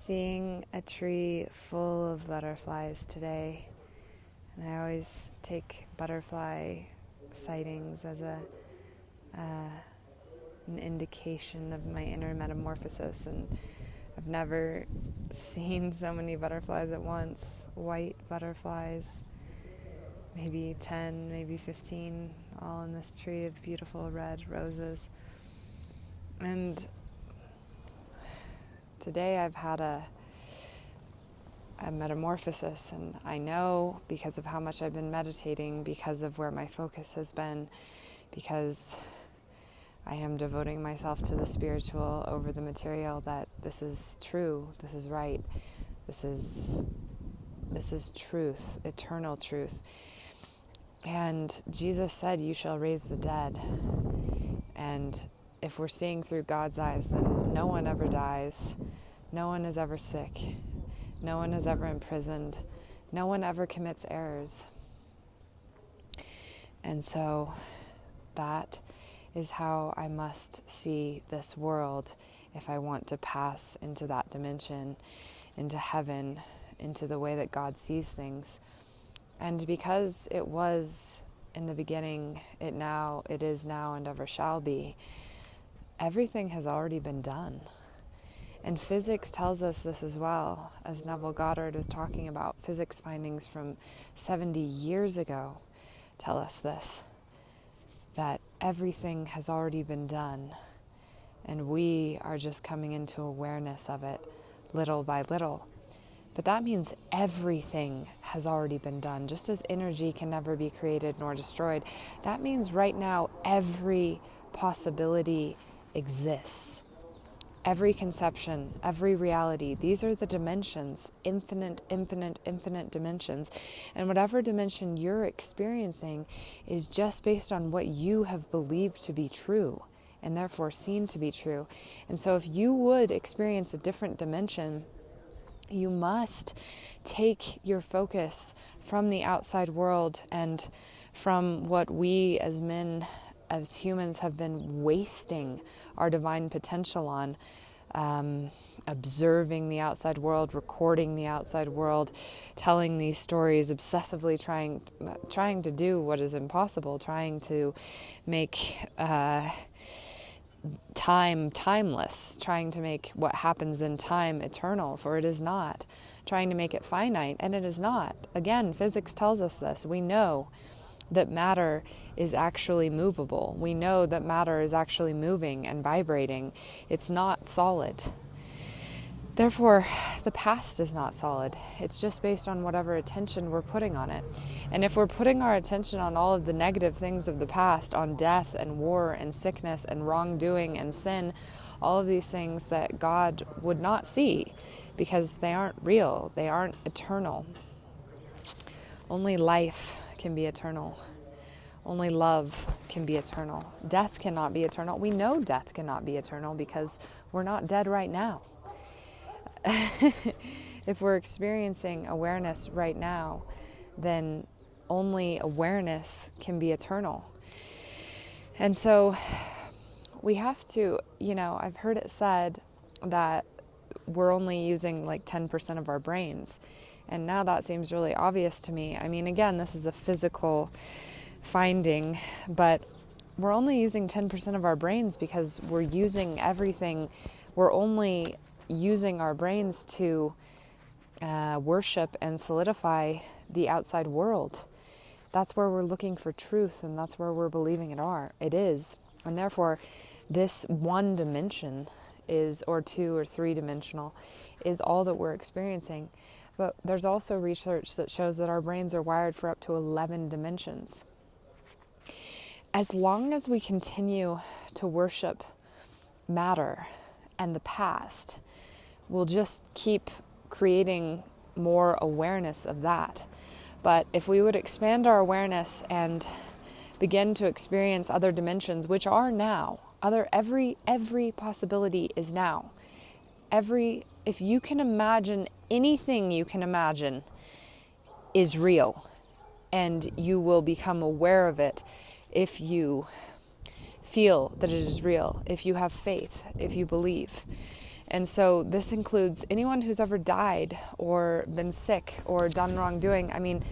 seeing a tree full of butterflies today, and I always take butterfly sightings as an indication of my inner metamorphosis, and I've never seen so many butterflies at once. White butterflies, maybe 10, maybe 15, all in this tree of beautiful red roses. And today I've had a metamorphosis, and I know because of how much I've been meditating, because of where my focus has been, because I am devoting myself to the spiritual over the material, that this is true, this is right, this is truth, eternal truth. And Jesus said, "You shall raise the dead." And if we're seeing through God's eyes, then no one ever dies, no one is ever sick, no one is ever imprisoned, no one ever commits errors. And so that is how I must see this world if I want to pass into that dimension, into heaven, into the way that God sees things. And because it was in the beginning, it is now, and ever shall be, everything has already been done. And physics tells us this as well, as Neville Goddard was talking about. Physics findings from 70 years ago tell us this, that everything has already been done, and we are just coming into awareness of it little by little. But that means everything has already been done. Just as energy can never be created nor destroyed, that means right now every possibility exists. Every conception, every reality, these are the dimensions, infinite dimensions. And whatever dimension you're experiencing is just based on what you have believed to be true, and therefore seen to be true. And so if you would experience a different dimension, you must take your focus from the outside world and from what we as men, as humans, have been wasting our divine potential on, observing the outside world, recording the outside world, telling these stories, obsessively trying to do what is impossible, trying to make time timeless, trying to make what happens in time eternal, for it is not, trying to make it finite, and it is not. Again, physics tells us this. We know that matter is actually movable. We know that matter is actually moving and vibrating. It's not solid. Therefore, the past is not solid. It's just based on whatever attention we're putting on it. And if we're putting our attention on all of the negative things of the past, on death and war and sickness and wrongdoing and sin, all of these things that God would not see because they aren't real, they aren't eternal. Only life can be eternal. Only love can be eternal. Death cannot be eternal. We know death cannot be eternal because we're not dead right now. If we're experiencing awareness right now, then only awareness can be eternal. And so we have to, I've heard it said that we're only using like 10% of our brains. And now that seems really obvious to me. I mean, again, this is a physical finding, but we're only using 10% of our brains because we're using everything. We're only using our brains to worship and solidify the outside world. That's where we're looking for truth, and that's where we're believing it is. And therefore, this one dimension is, or two or three dimensional, is all that we're experiencing. But there's also research that shows that our brains are wired for up to 11 dimensions. As long as we continue to worship matter and the past, we'll just keep creating more awareness of that. But if we would expand our awareness and begin to experience other dimensions, which are now, every possibility is now. If you can imagine anything you can imagine is real, and you will become aware of it if you feel that it is real, if you have faith, if you believe. And so this includes anyone who's ever died or been sick or done wrongdoing. I mean,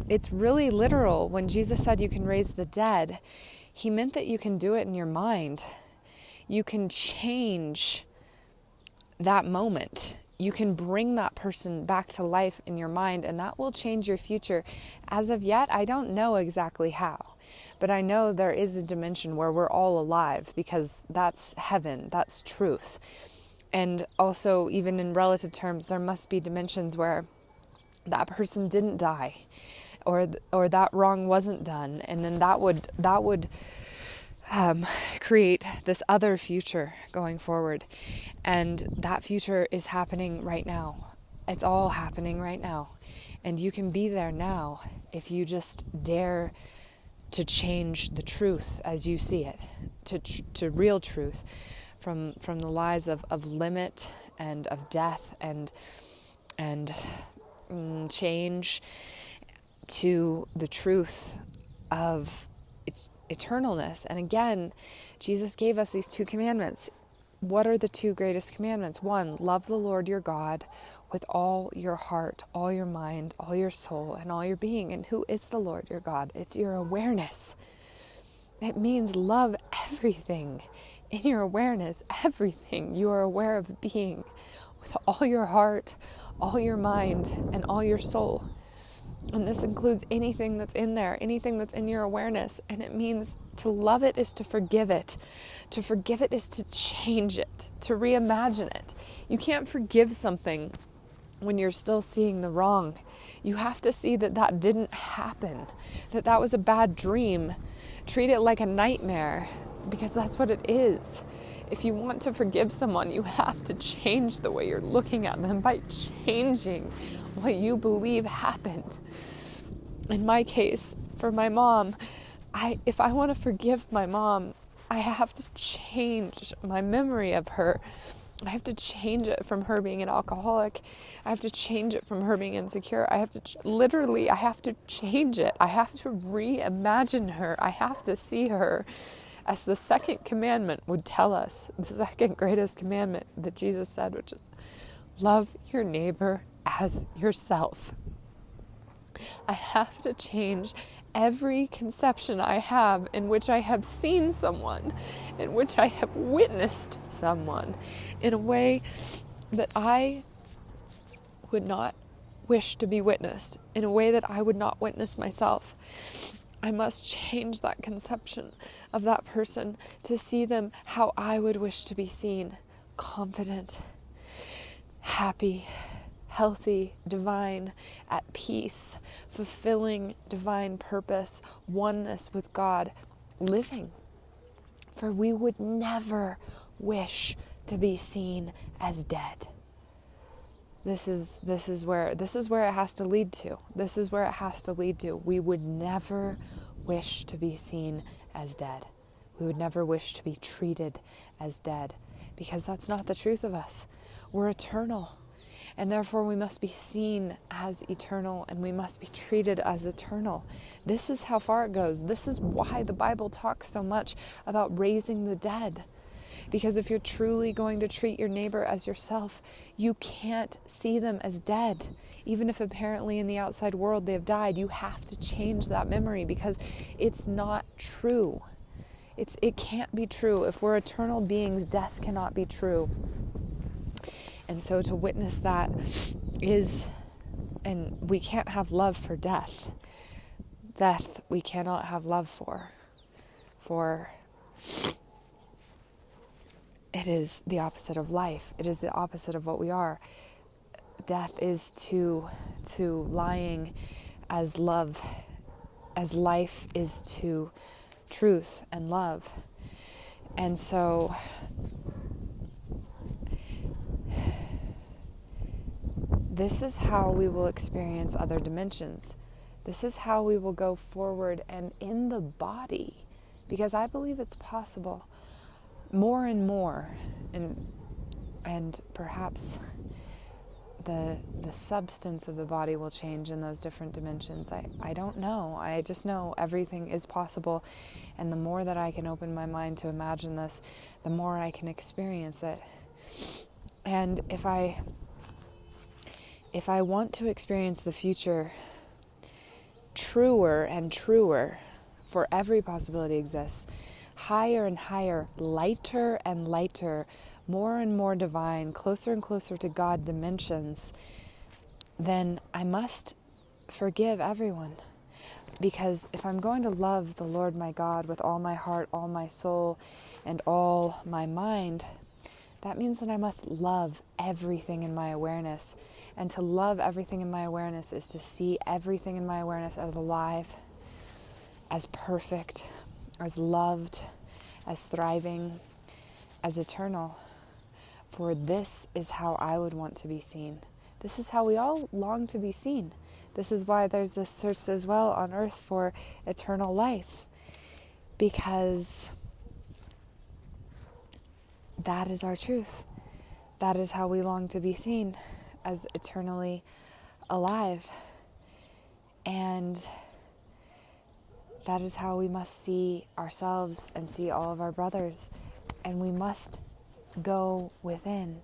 it's really literal. When Jesus said you can raise the dead, he meant that you can do it in your mind. You can change that moment. You can bring that person back to life in your mind, and that will change your future. As of yet, I don't know exactly how, but I know there is a dimension where we're all alive, because that's heaven, that's truth. And also, even in relative terms, there must be dimensions where that person didn't die, or that wrong wasn't done, and then that would create this other future going forward. And that future is happening right now. It's all happening right now, and you can be there now if you just dare to change the truth as you see it, to real truth. From the lies of limit and of death and change, to the truth of its eternalness. And again, Jesus gave us these 2 commandments. What are the 2 greatest commandments? 1, love the Lord your God with all your heart, all your mind, all your soul, and all your being. And who is the Lord your God? It's your awareness. It means love everything. In your awareness, everything you are aware of being with all your heart, all your mind, and all your soul. And this includes anything that's in there, anything that's in your awareness. And it means to love it is to forgive it. To forgive it is to change it, to reimagine it. You can't forgive something when you're still seeing the wrong. You have to see that didn't happen, that was a bad dream. Treat it like a nightmare, because that's what it is. If you want to forgive someone, you have to change the way you're looking at them by changing what you believe happened. In my case, for my mom, if I want to forgive my mom, I have to change my memory of her. I have to change it from her being an alcoholic. I have to change it from her being insecure. I have to change it. I have to reimagine her. I have to see her as the 2nd commandment would tell us, the 2nd greatest commandment that Jesus said, which is love your neighbor as yourself. I have to change every conception I have in which I have seen someone, in which I have witnessed someone, in a way that I would not wish to be witnessed, in a way that I would not witness myself. I must change that conception of that person to see them how I would wish to be seen: confident, happy, healthy, divine, at peace, fulfilling divine purpose, oneness with God, living. For we would never wish to be seen as dead. This is where it has to lead to. This is where it has to lead to. We would never wish to be seen as dead. We would never wish to be treated as dead, because that's not the truth of us. We're eternal, and therefore we must be seen as eternal, and we must be treated as eternal. This is how far it goes. This is why the Bible talks so much about raising the dead. Because if you're truly going to treat your neighbor as yourself, you can't see them as dead. Even if apparently in the outside world they have died, you have to change that memory, because it's not true. It can't be true. If we're eternal beings, death cannot be true. And so to witness that is, and we can't have love for death. Death we cannot have love for it is the opposite of life. It is the opposite of what we are. Death is to lying as love, as life is to truth and love. And so this is how we will experience other dimensions. This is how we will go forward and in the body, because I believe it's possible more and more, and perhaps the substance of the body will change in those different dimensions. I don't know. I just know everything is possible, and the more that I can open my mind to imagine this, the more I can experience it. And if I want to experience the future truer and truer, for every possibility exists, higher and higher, lighter and lighter, more and more divine, closer and closer to God dimensions, then I must forgive everyone. Because if I'm going to love the Lord my God with all my heart, all my soul, and all my mind, that means that I must love everything in my awareness. And to love everything in my awareness is to see everything in my awareness as alive, as perfect, as loved, as thriving, as eternal. For this is how I would want to be seen. This is how we all long to be seen. This is why there's this search as well on earth for eternal life. Because that is our truth. That is how we long to be seen, as eternally alive. And that is how we must see ourselves and see all of our brothers. And we must go within.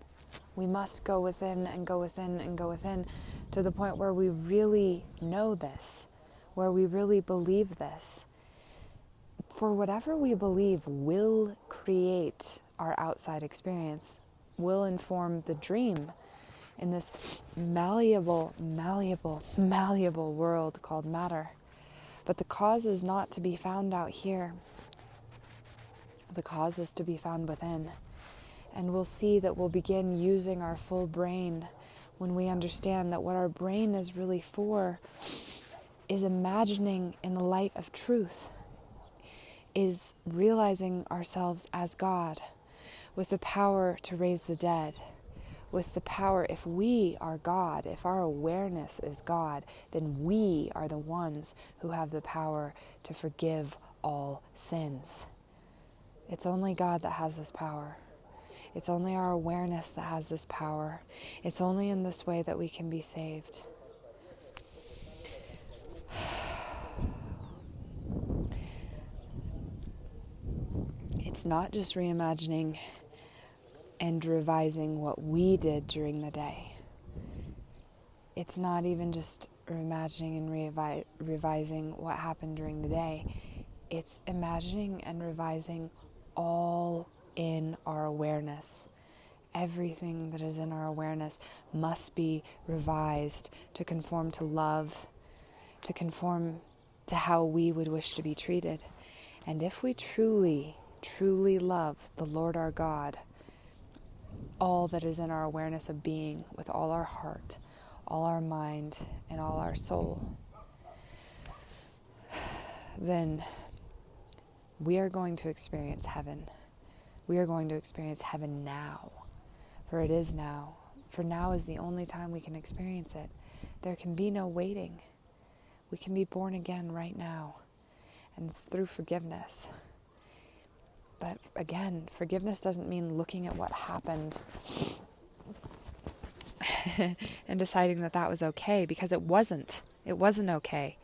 We must go within and go within and go within to the point where we really know this, where we really believe this. For whatever we believe will create our outside experience, will inform the dream in this malleable world called matter. But the cause is not to be found out here. The cause is to be found within. And we'll see that we'll begin using our full brain when we understand that what our brain is really for is imagining in the light of truth, is realizing ourselves as God, with the power to raise the dead, with the power, if we are God, if our awareness is God, then we are the ones who have the power to forgive all sins. It's only God that has this power. It's only our awareness that has this power. It's only in this way that we can be saved. It's not just reimagining and revising what we did during the day. It's not even just reimagining and revising what happened during the day. It's imagining and revising all in our awareness. Everything that is in our awareness must be revised to conform to love, to conform to how we would wish to be treated. And if we truly, truly love the Lord our God, all that is in our awareness of being, with all our heart, all our mind, and all our soul, then we are going to experience heaven. We are going to experience heaven now, for it is now. For now is the only time we can experience it. There can be no waiting. We can be born again right now, and it's through forgiveness. But again, forgiveness doesn't mean looking at what happened and deciding that that was okay, because it wasn't. It wasn't okay.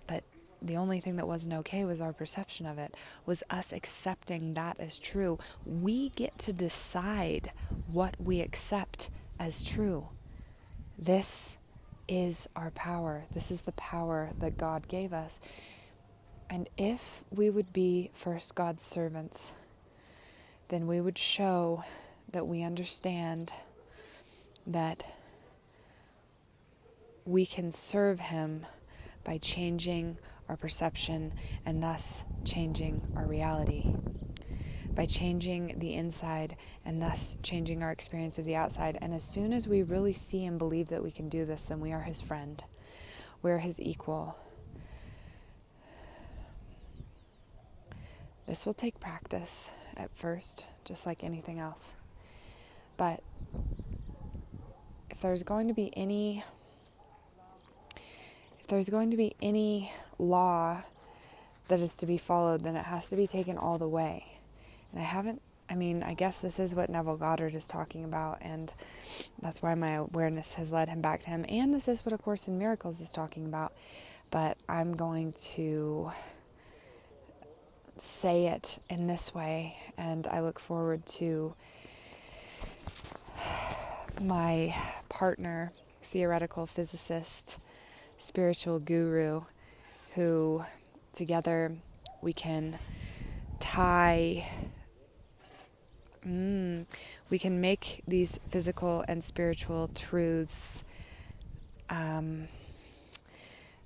But the only thing that wasn't okay was our perception of it, was us accepting that as true. We get to decide what we accept as true. This is our power. This is the power that God gave us. And if we would be first God's servants, then we would show that we understand that we can serve Him by changing our perception and thus changing our reality, by changing the inside and thus changing our experience of the outside. And as soon as we really see and believe that we can do this, then we are His friend. We're His equal. This will take practice at first, just like anything else. But if there's going to be any law that is to be followed, then it has to be taken all the way. And I guess this is what Neville Goddard is talking about, and that's why my awareness has led him back to him. And this is what A Course in Miracles is talking about. But I'm going to say it in this way, and I look forward to my partner, theoretical physicist, spiritual guru, who together we can we can make these physical and spiritual truths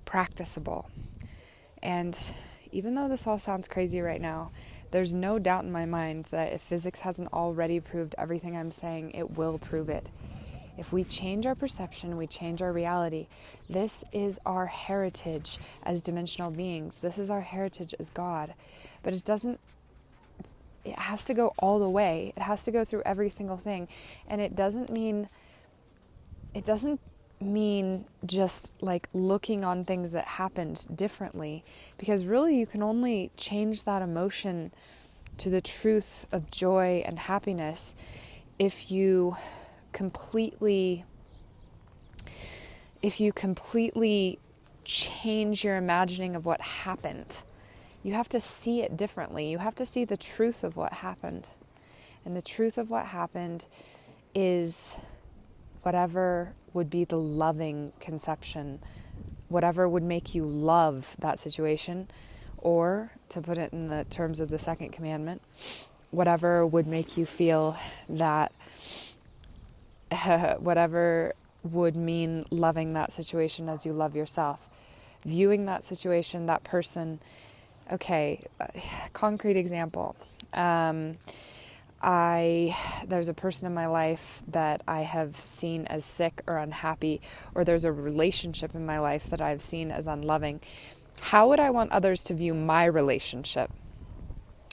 practicable. And even though this all sounds crazy right now, there's no doubt in my mind that if physics hasn't already proved everything I'm saying, it will prove it. If we change our perception, we change our reality. This is our heritage as dimensional beings. This is our heritage as God. But it has to go all the way. It has to go through every single thing. And it doesn't mean just like looking on things that happened differently, because really you can only change that emotion to the truth of joy and happiness if you completely change your imagining of what happened. You have to see it differently. You have to see the truth of what happened. And the truth of what happened is whatever would be the loving conception, whatever would make you love that situation, or to put it in the terms of the second commandment, whatever would make you feel that, whatever would mean loving that situation as you love yourself. Viewing that situation, that person, okay, concrete example. There's a person in my life that I have seen as sick or unhappy, or there's a relationship in my life that I've seen as unloving. How would I want others to view my relationship?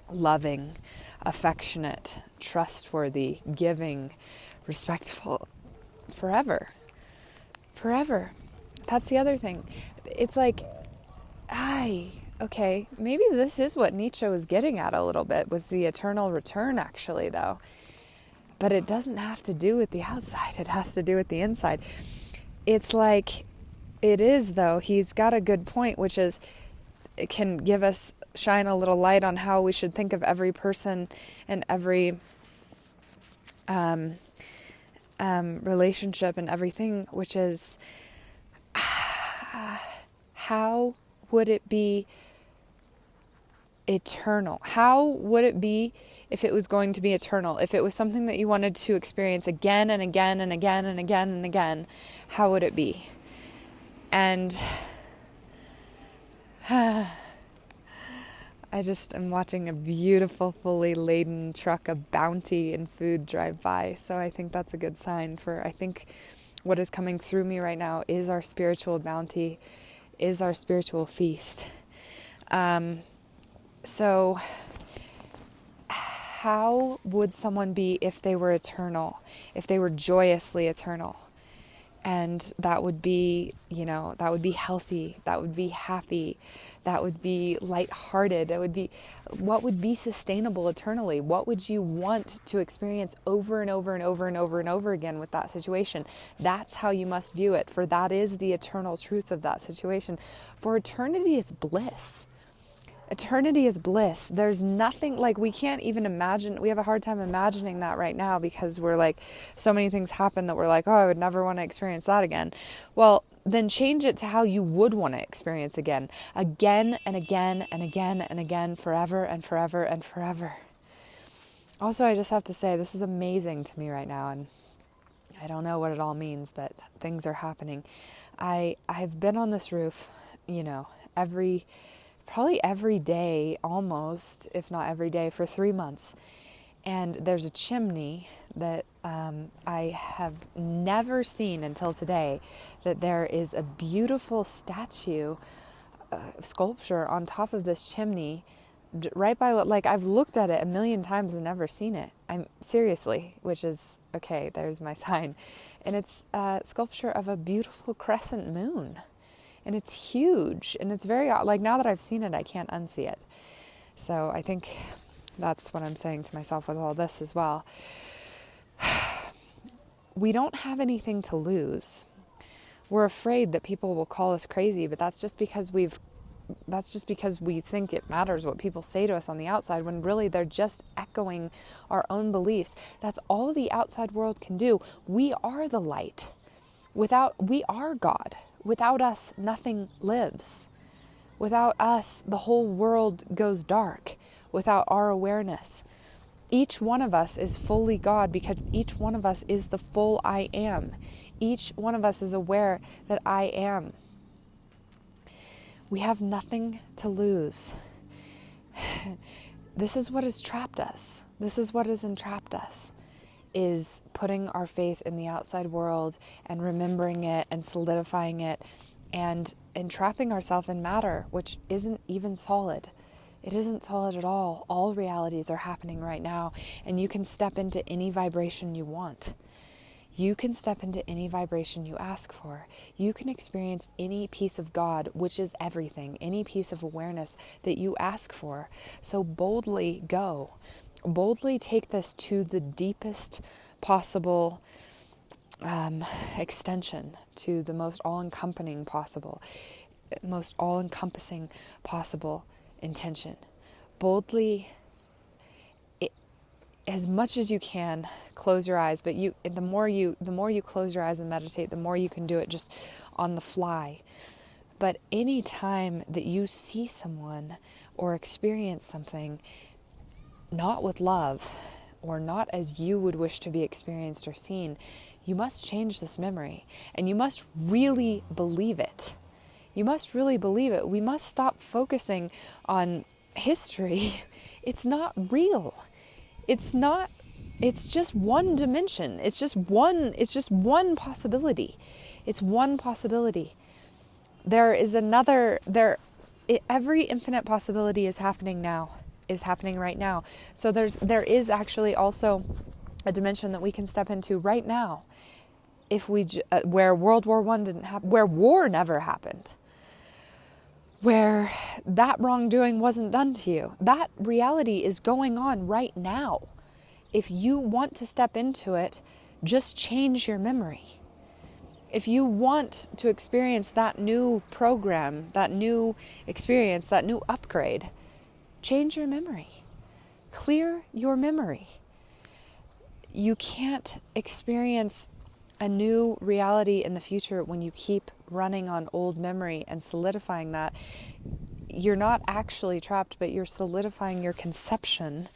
Loving, affectionate, trustworthy, giving, respectful, forever. Forever. That's the other thing. It's like, okay, maybe this is what Nietzsche was getting at a little bit with the eternal return, actually, though. But it doesn't have to do with the outside. It has to do with the inside. It's like, it is, though. He's got a good point, which is, it can shine a little light on how we should think of every person and every relationship and everything, which is, how would it be eternal? How would it be if it was going to be eternal? If it was something that you wanted to experience again and again and again and again and again, how would it be? And I just am watching a beautiful, fully laden truck of bounty and food drive by. So I think that's a good sign I think what is coming through me right now is our spiritual bounty, is our spiritual feast. So how would someone be if they were eternal, if they were joyously eternal? And that would be, that would be healthy, that would be happy, that would be lighthearted, what would be sustainable eternally? What would you want to experience over and over and over and over and over again with that situation? That's how you must view it, for that is the eternal truth of that situation. For eternity is bliss. Eternity is bliss. There's nothing, like, we can't even imagine. We have a hard time imagining that right now because we're like, so many things happen that we're like, oh, I would never want to experience that again. Well, then change it to how you would want to experience again and again and again and again, forever and forever and forever. Also, I just have to say, this is amazing to me right now, and I don't know what it all means, but things are happening. I've been on this roof, probably every day, almost, if not every day, for 3 months. And there's a chimney that I have never seen until today, that there is a beautiful statue, sculpture on top of this chimney, right by, like, I've looked at it a million times and never seen it. I'm seriously, which is, okay, there's my sign. And it's a sculpture of a beautiful crescent moon. And it's huge, and it's very, like, now that I've seen it, I can't unsee it. So I think that's what I'm saying to myself with all this as well. We don't have anything to lose. We're afraid that people will call us crazy, but that's just because we've that's just because we think it matters what people say to us on the outside, when really they're just echoing our own beliefs. That's all the outside world can do. We are the light. We are God. Without us, nothing lives. Without us, the whole world goes dark. Without our awareness, each one of us is fully God, because each one of us is the full I am. Each one of us is aware that I am. We have nothing to lose. This is what has trapped us. This is what has entrapped us, is putting our faith in the outside world and remembering it and solidifying it and entrapping ourselves in matter, which isn't even solid. It isn't solid at all. All realities are happening right now, and you can step into any vibration you want. You can step into any vibration you ask for. You can experience any piece of God, which is everything, any piece of awareness that you ask for. So boldly go. Boldly take this to the deepest possible extension, to the most all-encompassing possible intention. Boldly, as much as you can, close your eyes. But the more you close your eyes and meditate, the more you can do it just on the fly. But any time that you see someone or experience something not with love, or not as you would wish to be experienced or seen, you must change this memory, and you must really believe it. You must really believe it. We must stop focusing on history. It's not real. It's just one dimension. It's just one possibility. It's one possibility. There is another, every infinite possibility is happening now, is happening right now. So there is actually also a dimension that we can step into right now, if we where World War I didn't happen, where war never happened, where that wrongdoing wasn't done to you. That reality is going on right now. If you want to step into it, just change your memory. If you want to experience that new program, that new experience, that new upgrade, change your memory. Clear your memory. You can't experience a new reality in the future when you keep running on old memory and solidifying that. You're not actually trapped, but you're solidifying your conception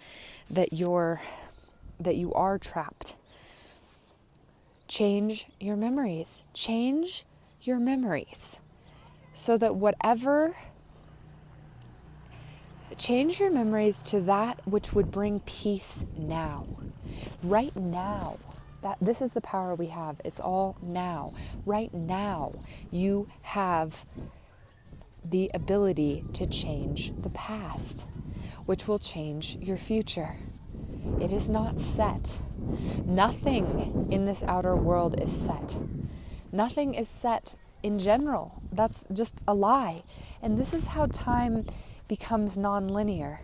that you are trapped. Change your memories. Change your memories so that change your memories to that which would bring peace now. Right now. This is the power we have. It's all now. Right now, you have the ability to change the past, which will change your future. It is not set. Nothing in this outer world is set. Nothing is set in general. That's just a lie. And this is how time becomes nonlinear,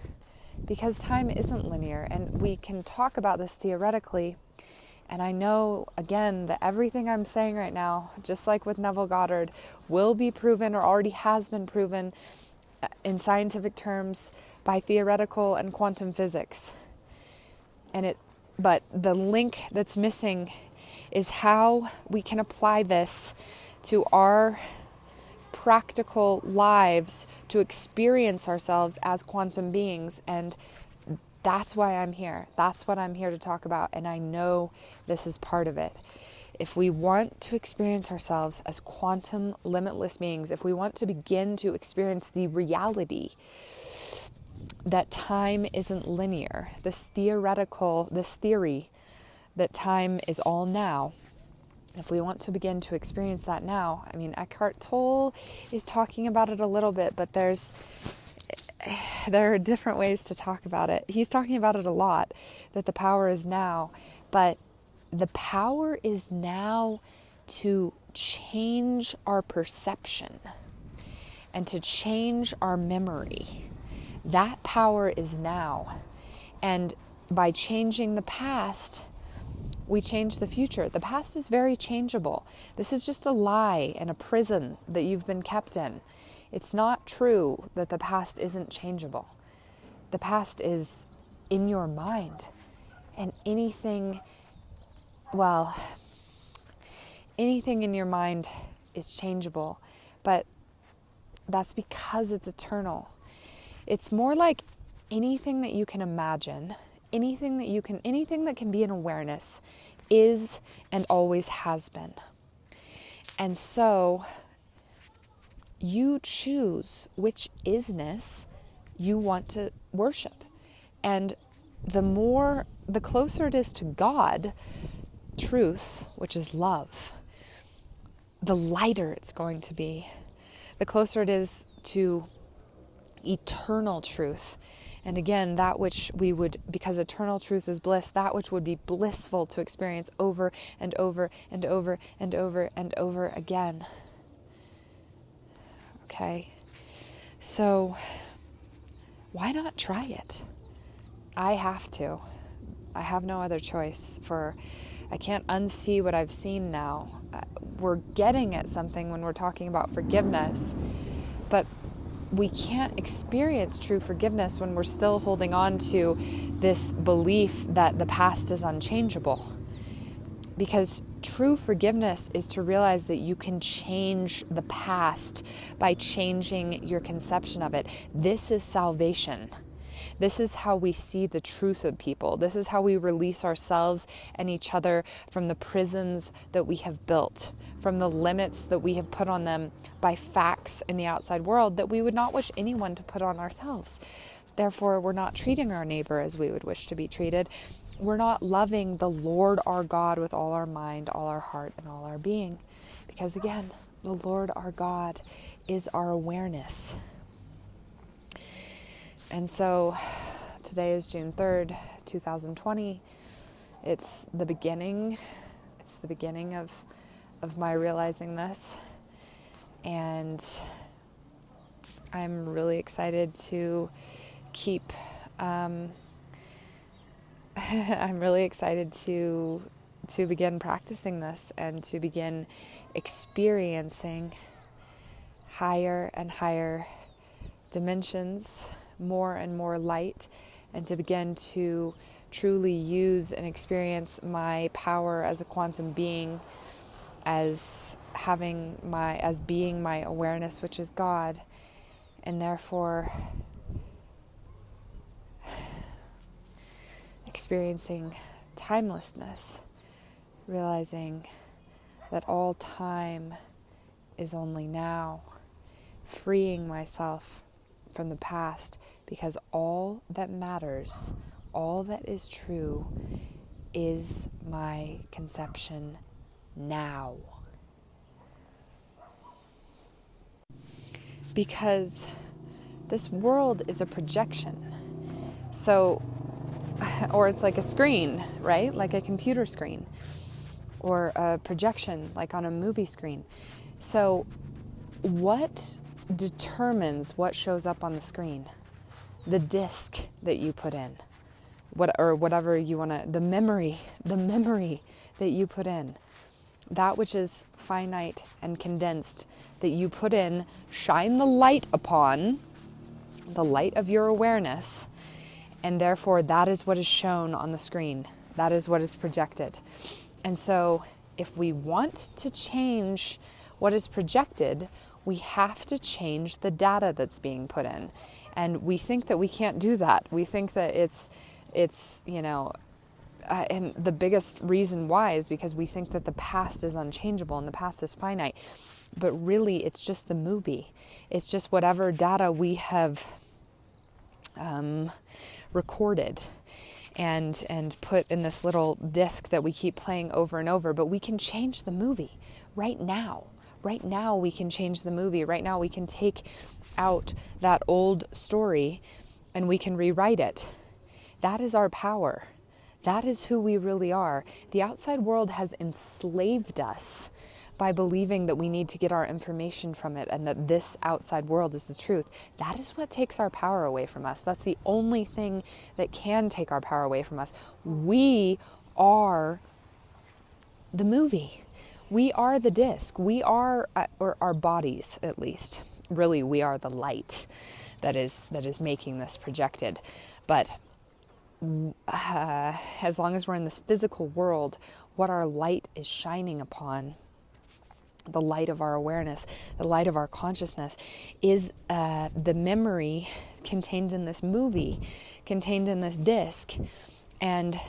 because time isn't linear. And we can talk about this theoretically. And I know, again, that everything I'm saying right now, just like with Neville Goddard, will be proven or already has been proven in scientific terms by theoretical and quantum physics. But the link that's missing is how we can apply this to our practical lives to experience ourselves as quantum beings. And that's why I'm here. That's what I'm here to talk about. And I know this is part of it. If we want to experience ourselves as quantum limitless beings, if we want to begin to experience the reality that time isn't linear, this theory that time is all now, if we want to begin to experience that now, I mean, Eckhart Tolle is talking about it a little bit, but there are different ways to talk about it. He's talking about it a lot, that the power is now, but the power is now to change our perception and to change our memory. That power is now. And by changing the past, we change the future. The past is very changeable. This is just a lie and a prison that you've been kept in. It's not true that the past isn't changeable. The past is in your mind. And anything in your mind is changeable. But that's because it's eternal. It's more like anything that you can imagine, anything that can be an awareness is and always has been. And so you choose which isness you want to worship. And the closer it is to God, truth, which is love, the lighter it's going to be. The closer it is to eternal truth. And again, that which we would, because eternal truth is bliss, that which would be blissful to experience over and over and over and over and over again. Okay? So, why not try it? I have to. I have no other choice. I can't unsee what I've seen now. We're getting at something when we're talking about forgiveness, but we can't experience true forgiveness when we're still holding on to this belief that the past is unchangeable. Because true forgiveness is to realize that you can change the past by changing your conception of it. This is salvation. This is how we see the truth of people. This is how we release ourselves and each other from the prisons that we have built, from the limits that we have put on them by facts in the outside world that we would not wish anyone to put on ourselves. Therefore, we're not treating our neighbor as we would wish to be treated. We're not loving the Lord our God with all our mind, all our heart, and all our being. Because again, the Lord our God is our awareness. And so today is June 3rd, 2020. It's the beginning of my realizing this. And I'm really excited to keep, I'm really excited to begin practicing this and to begin experiencing higher and higher dimensions, more and more light, and to begin to truly use and experience my power as a quantum being, as being my awareness, which is God, and therefore experiencing timelessness, realizing that all time is only now, freeing myself from the past, because all that matters, all that is true, is my conception now. Because this world is a projection. So, or it's like a screen, right? Like a computer screen, or a projection, like on a movie screen. So, what determines what shows up on the screen? The disc that you put in, whatever you want to, the memory that you put in, that which is finite and condensed, that you put in, shine the light upon, the light of your awareness, and therefore that is what is shown on the screen. That is what is projected. And so if we want to change what is projected, we have to change the data that's being put in. And we think that we can't do that. We think that it's and the biggest reason why is because we think that the past is unchangeable and the past is finite. But really, it's just the movie. It's just whatever data we have recorded and put in this little disc that we keep playing over and over. But we can change the movie right now. Right now we can change the movie. Right now we can take out that old story and we can rewrite it. That is our power. That is who we really are. The outside world has enslaved us by believing that we need to get our information from it and that this outside world is the truth. That is what takes our power away from us. That's the only thing that can take our power away from us. We are the movie. We are the disc. We are, or our bodies at least, really we are the light that is making this projected. But as long as we're in this physical world, what our light is shining upon, the light of our awareness, the light of our consciousness, is the memory contained in this movie, contained in this disc. And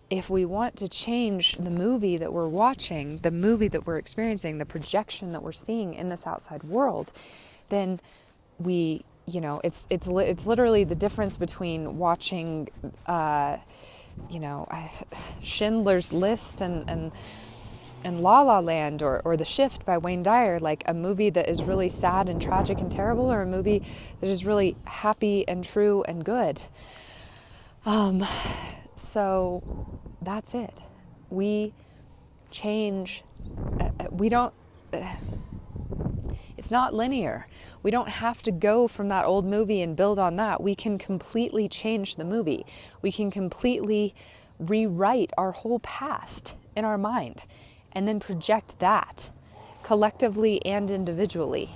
if we want to change the movie that we're watching, the movie that we're experiencing, the projection that we're seeing in this outside world, then we, it's literally the difference between watching, Schindler's List and La La Land or The Shift by Wayne Dyer, like a movie that is really sad and tragic and terrible, or a movie that is really happy and true and good. So that's it. We change. It's not linear. We don't have to go from that old movie and build on that. We can completely change the movie. We can completely rewrite our whole past in our mind and then project that collectively and individually.